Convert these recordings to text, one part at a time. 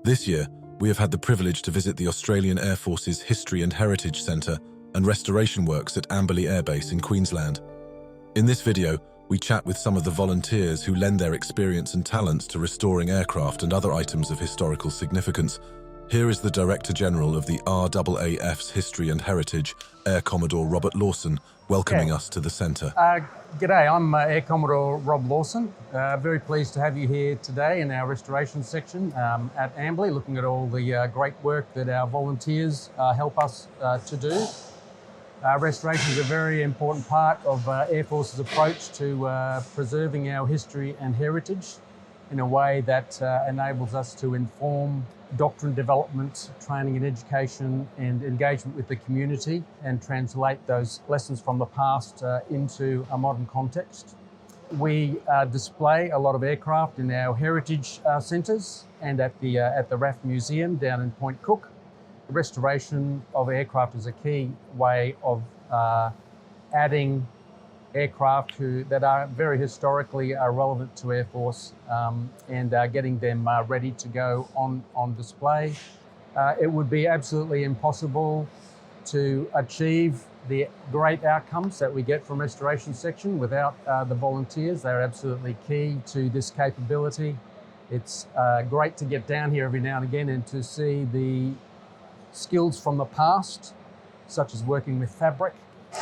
This year, we have had the privilege to visit the Australian Air Force's History and Heritage Centre and restoration works at Amberley Air Base in Queensland. In this video, we chat with some of the volunteers who lend their experience and talents to restoring aircraft and other items of historical significance. Here is the Director General of the RAAF's History and Heritage, Air Commodore Robert Lawson, welcoming us to the centre. G'day, I'm Air Commodore Rob Lawson. Very pleased to have you here today in our restoration section at Amberley, looking at all the great work that our volunteers help us to do. Restoration is a very important part of Air Force's approach to preserving our history and heritage in a way that enables us to inform doctrine development, training and education, and engagement with the community, and translate those lessons from the past into a modern context. We display a lot of aircraft in our heritage centres and at the RAAF Museum down in Point Cook. The restoration of aircraft is a key way of adding aircraft that are very historically relevant to Air Force and getting them ready to go on display. It would be absolutely impossible to achieve the great outcomes that we get from restoration section without the volunteers. They're absolutely key to this capability. It's great to get down here every now and again and to see the skills from the past, such as working with fabric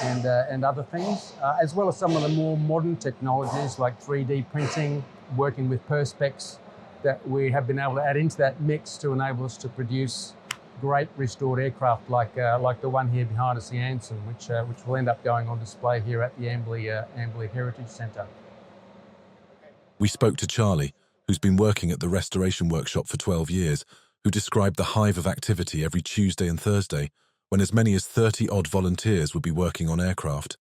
and other things, as well as some of the more modern technologies like 3D printing, working with perspex, that we have been able to add into that mix to enable us to produce great restored aircraft like the one here behind us, the Anson, which will end up going on display here at the Amberley Heritage Centre. We spoke to Charlie, who's been working at the restoration workshop for 12 years, who described the hive of activity every Tuesday and Thursday, when as many as 30-odd volunteers would be working on aircraft.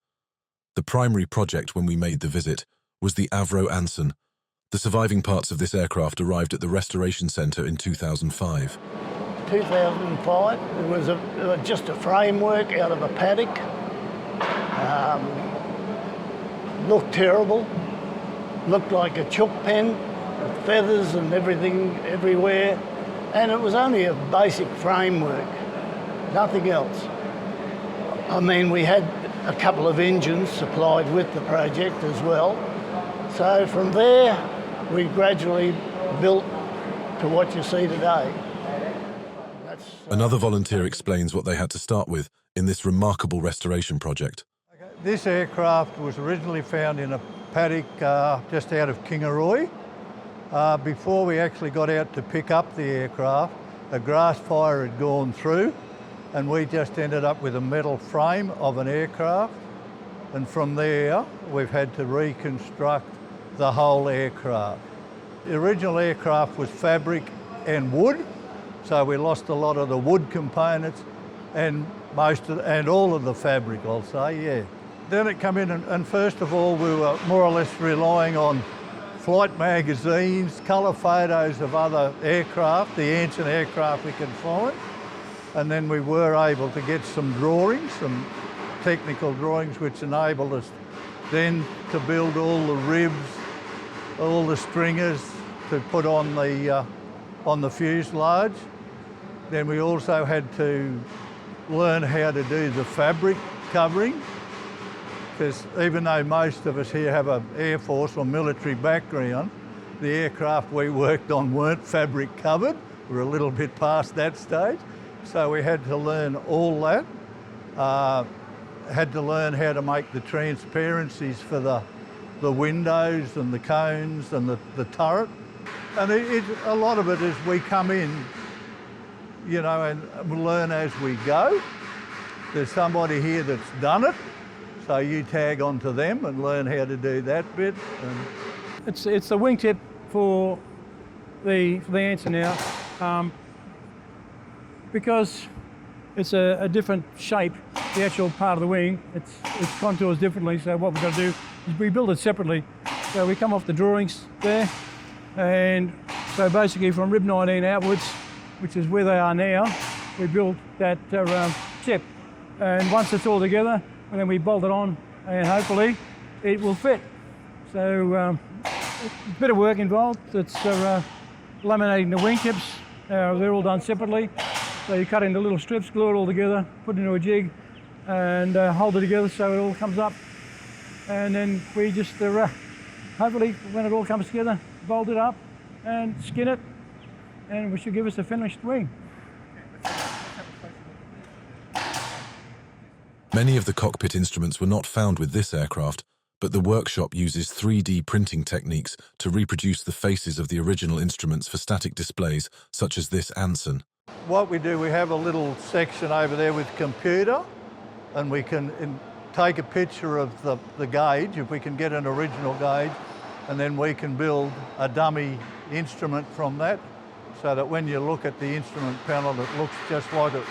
The primary project when we made the visit was the Avro Anson. The surviving parts of this aircraft arrived at the Restoration Centre in 2005. 2005, it was just a framework out of a paddock. Looked terrible, looked like a chook pen, with feathers and everything everywhere, and it was only a basic framework. Nothing else. I mean, we had a couple of engines supplied with the project as well. So from there, we gradually built to what you see today. Another volunteer explains what they had to start with in this remarkable restoration project. This aircraft was originally found in a paddock just out of Kingaroy. Before we actually got out to pick up the aircraft, a grass fire had gone through, and we just ended up with a metal frame of an aircraft, and from there we've had to reconstruct the whole aircraft. The original aircraft was fabric and wood, so we lost a lot of the wood components and all of the fabric, I'll say, yeah. Then it came in and first of all we were more or less relying on flight magazines, colour photos of other aircraft, the Anson aircraft we could find. And then we were able to get some drawings, some technical drawings, which enabled us then to build all the ribs, all the stringers to put on the fuselage. Then we also had to learn how to do the fabric covering, because even though most of us here have an Air Force or military background, the aircraft we worked on weren't fabric covered. We're a little bit past that stage. So we had to learn all that, had to learn how to make the transparencies for the windows and the cones and the turret. And a lot of it is we come in, you know, and we learn as we go. There's somebody here that's done it, so you tag onto them and learn how to do that bit. It's the wingtip for the Anson now. Because it's a different shape, the actual part of the wing, its contours differently, so what we've got to do is we build it separately. So we come off the drawings there, and so basically from rib 19 outwards, which is where they are now, we build that tip. And once it's all together, and then we bolt it on, and hopefully it will fit. So it's a bit of work involved. It's laminating the wingtips, They're all done separately. So you cut into little strips, glue it all together, put it into a jig, and hold it together so it all comes up. And then we just, hopefully, when it all comes together, bolt it up and skin it, and we should give us a finished wing. Many of the cockpit instruments were not found with this aircraft, but the workshop uses 3D printing techniques to reproduce the faces of the original instruments for static displays, such as this Anson. What we do, we have a little section over there with computer, and we can take a picture of the gauge, if we can get an original gauge, and then we can build a dummy instrument from that, so that when you look at the instrument panel, it looks just like it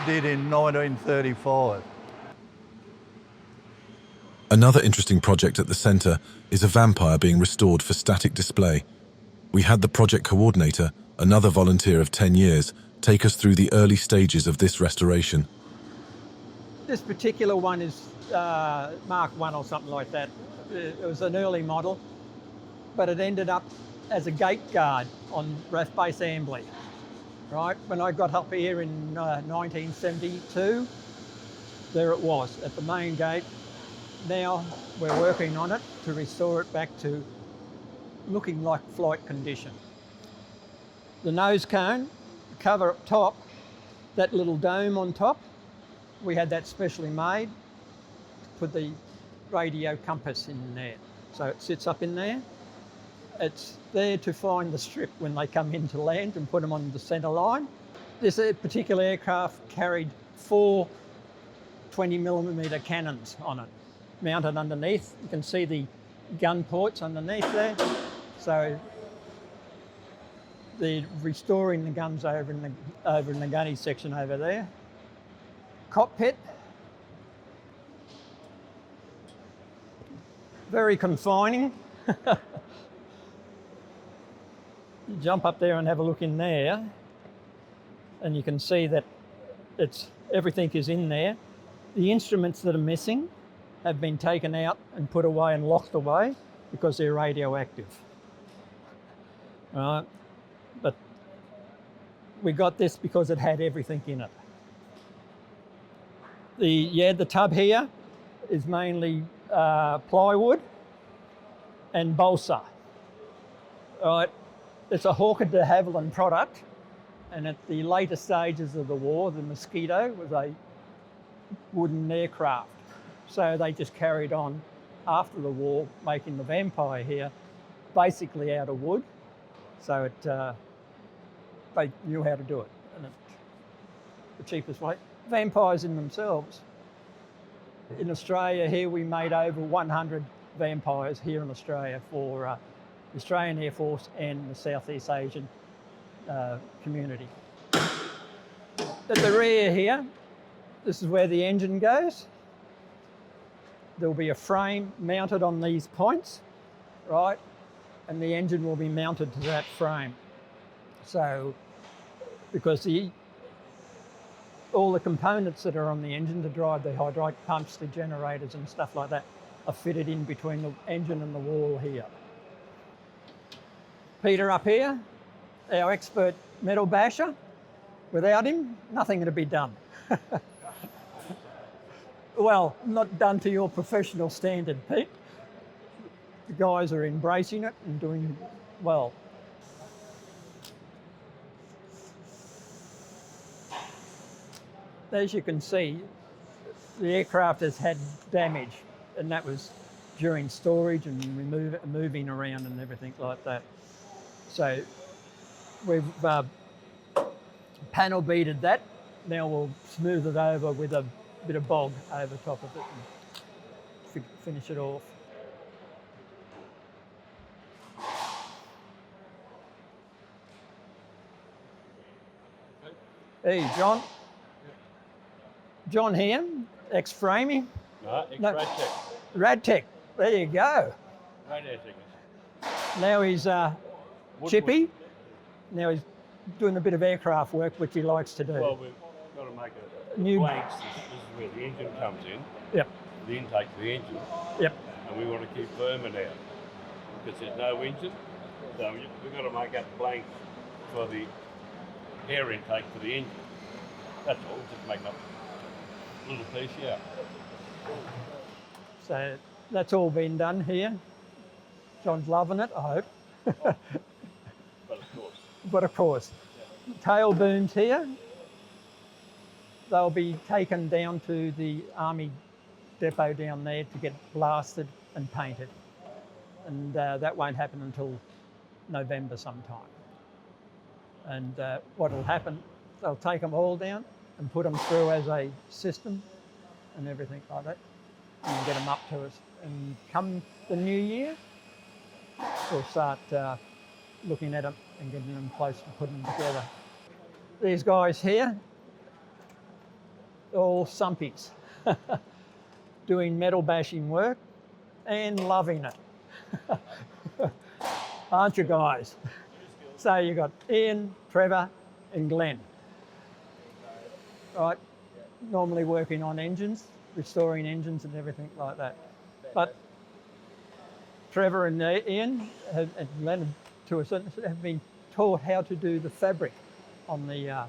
did in 1935. Another interesting project at the centre is a vampire being restored for static display. We had the project coordinator, another volunteer of 10 years, take us through the early stages of this restoration. This particular one is Mark 1 or something like that. It was an early model, but it ended up as a gate guard on RAAF base Amberley. Right, when I got up here in 1972, there it was at the main gate. Now we're working on it to restore it back to looking like flight condition. The nose cone, the cover up top, that little dome on top, we had that specially made to put the radio compass in there. So it sits up in there. It's there to find the strip when they come in to land and put them on the centre line. This particular aircraft carried 4 20mm cannons on it, mounted underneath. You can see the gun ports underneath there. So they're restoring the guns over in the gunny section over there. Cockpit. Very confining. You jump up there and have a look in there, and you can see that everything is in there. The instruments that are missing have been taken out and put away and locked away because they're radioactive. Right? But we got this because it had everything in it. The tub here is mainly plywood and balsa. Right? It's a Hawker de Havilland product, and at the later stages of the war, the Mosquito was a wooden aircraft. So they just carried on after the war, making the Vampire here basically out of wood. So they knew how to do it, and the cheapest way. Vampires in themselves. In Australia here, we made over 100 Vampires here in Australia for the Australian Air Force and the Southeast Asian community. At the rear here, this is where the engine goes. There'll be a frame mounted on these points, right? And the engine will be mounted to that frame. So, because all the components that are on the engine to drive the hydraulic pumps, the generators and stuff like that are fitted in between the engine and the wall here. Peter up here, our expert metal basher. Without him, nothing would be done. Well, not done to your professional standard, Pete. The guys are embracing it and doing well. As you can see, the aircraft has had damage, and that was during storage and moving around and everything like that. So we've panel beaded that. Now we'll smooth it over with a bit of bog over top of it and finish it off. Hey, John. John here, ex-framing. No, ex-Radtech. Radtech, there you go. Radiating. Now he's chippy. Now he's doing a bit of aircraft work, which he likes to do. Well, we've got to make a New blanks. This is where the engine comes in. Yep. The intake of the engine. Yep. And we want to keep vermin out because there's no engine. So we've got to make up blanks for the air intake for the engine. That's all, just making up a little piece, yeah. So that's all been done here. John's loving it, I hope. But of course. But of course, tail booms here, they'll be taken down to the Army depot down there to get blasted and painted. And that won't happen until November sometime. And what will happen, they'll take them all down and put them through as a system and everything like that, and get them up to us. And come the new year, we'll start looking at them and getting them close to putting them together. These guys here, all sumpies, doing metal bashing work and loving it. Aren't you guys? So you got Ian, Trevor and Glenn. Right, normally working on engines, restoring engines and everything like that. But Trevor and Ian and Glenn, to a certain extent, have been taught how to do the fabric on the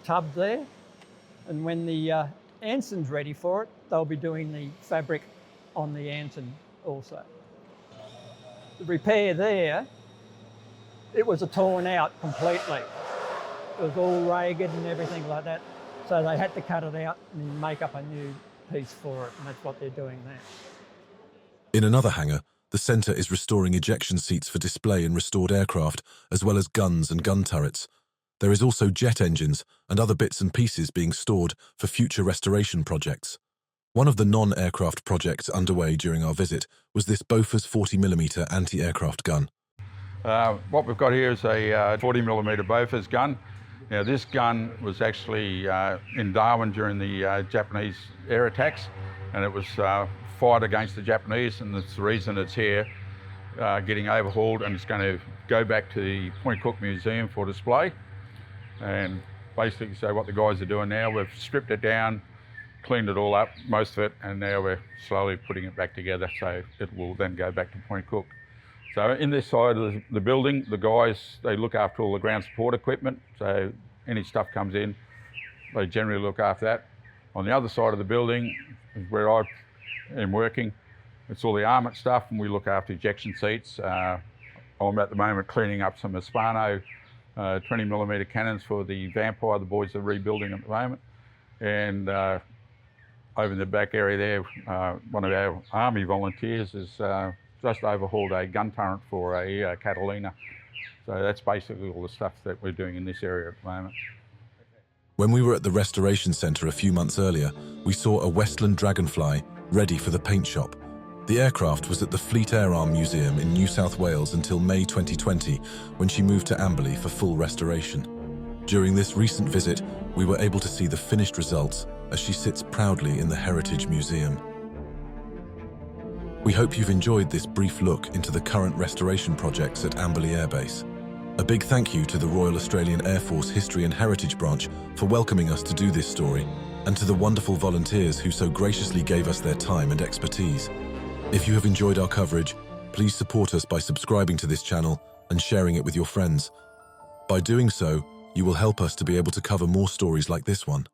tub there. And when the Anson's ready for it, they'll be doing the fabric on the Anson also. The repair there, it was torn out completely. It was all ragged and everything like that. So they had to cut it out and make up a new piece for it, and that's what they're doing there. In another hangar, the centre is restoring ejection seats for display in restored aircraft, as well as guns and gun turrets. There is also jet engines and other bits and pieces being stored for future restoration projects. One of the non-aircraft projects underway during our visit was this Bofors 40mm anti-aircraft gun. What we've got here is a 40mm Bofors gun. Now this gun was actually in Darwin during the Japanese air attacks, and it was fired against the Japanese, and that's the reason it's here getting overhauled, and it's going to go back to the Point Cook Museum for display. And basically, so what the guys are doing now, we've stripped it down, cleaned it all up, most of it, and now we're slowly putting it back together, so it will then go back to Point Cook. So in this side of the building, the guys, they look after all the ground support equipment, so any stuff comes in, they generally look after that. On the other side of the building is where I am working. It's all the armament stuff, and we look after ejection seats. I'm at the moment cleaning up some Hispano 20mm cannons for the Vampire the boys are rebuilding at the moment. And over in the back area there, one of our Army volunteers has just overhauled a gun turret for a Catalina. So that's basically all the stuff that we're doing in this area at the moment. When we were at the Restoration Centre a few months earlier, we saw a Westland Dragonfly ready for the paint shop. The aircraft was at the Fleet Air Arm Museum in New South Wales until May 2020, when she moved to Amberley for full restoration. During this recent visit, we were able to see the finished results as she sits proudly in the Heritage Museum. We hope you've enjoyed this brief look into the current restoration projects at Amberley Air Base. A big thank you to the Royal Australian Air Force History and Heritage Branch for welcoming us to do this story, and to the wonderful volunteers who so graciously gave us their time and expertise. If you have enjoyed our coverage, please support us by subscribing to this channel and sharing it with your friends. By doing so, you will help us to be able to cover more stories like this one.